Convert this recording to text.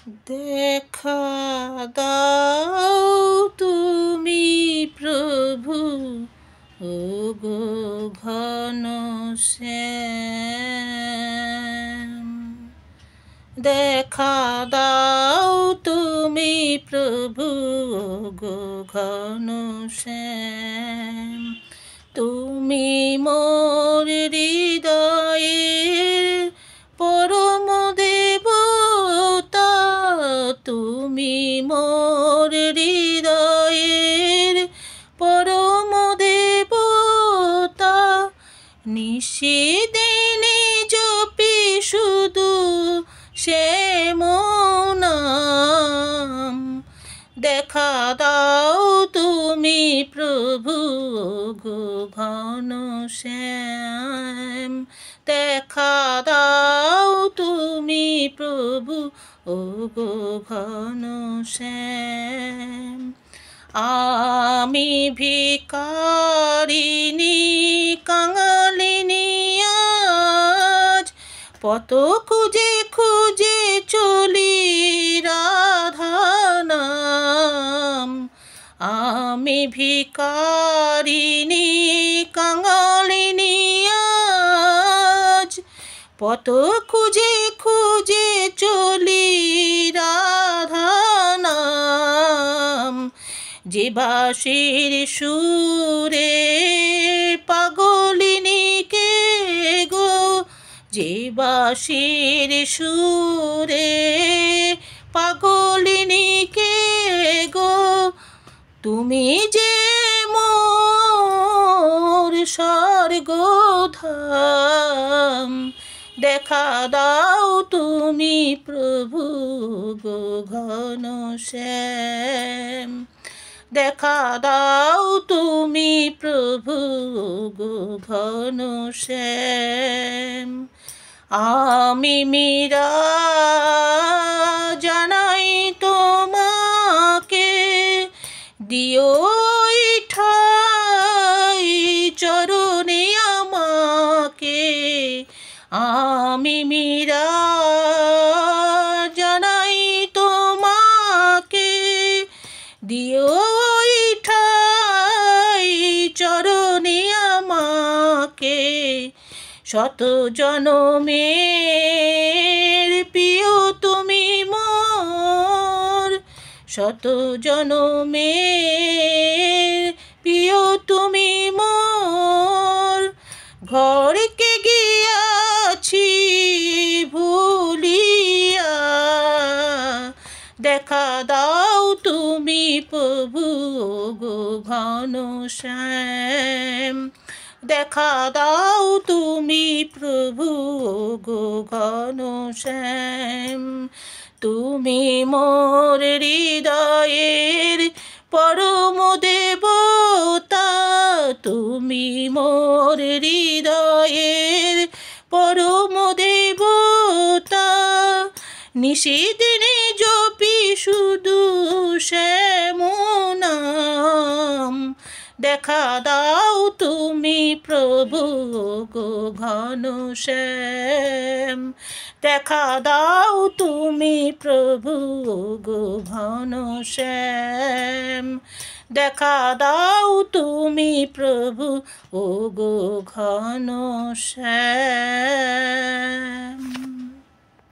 দেখা দাও তুমি প্রভু ওগো ঘনশ্যাম। দেখা দাও তুমি প্রভু ওগো ঘনশ্যাম। তুমি মোর হৃদয়ের পরম দেবতা, তুমি মোর হৃদয়ের পরম দেবতা। নিশিদিনে জপি শুধু শ্যাম নাম। দেখা দাও তুমি প্রভু ওগো ঘনশ্যাম। দেখা দাও তুমি প্রভু ওগো ঘনশ্যাম। আমি ভিখারিণী কাঙালিনী আজ, পথ খুঁজে খুঁজে চলি রাধা নাম। আমি ভিখারিণী কাঙালিনী আজ, পথ খুঁজে খুঁজে চলি রাধা নাম। যে বাঁশির সুরে পাগলিনী কে গো, যে বাঁশির সুরে পাগলিনী কে গো। তুমি যে মোর স্বর্গধাম। দেখা দাও তুমি প্রভু গো ঘনশ্যাম। দেখা দাও তুমি প্রভু গো ঘনশ্যাম। আমি মীরা জানাই তোমাকে, দিও ঠাই চরণে আমাকে। আমি মীরা জানাই তোমাকে, দিও ঠাই চরণে আমাকে। শত জনমের প্রিয় তুমি মোর, শত জনমের প্রিয় তুমি মোর। ঘরকে গিয়াছি ভুলিয়া, দেখা দাও তুমি প্রভু গো ঘনশ্যাম। দেখা দাও তুমি প্রভু গো ঘনশ্যাম। তুমি মোর হৃদয়ের পরম দেবতা, তুমি মোর হৃদয়ের পরম দেবতা। নিশিদিনে জপি শুধু শ্যাম নাম। দেখা দাও তুমি প্রভু গো ঘনশ্যাম। দেখা দাও তুমি প্রভু গো ঘনশ্যাম। দেখা দাও তুমি প্রভু ওগো ঘনশ্যাম।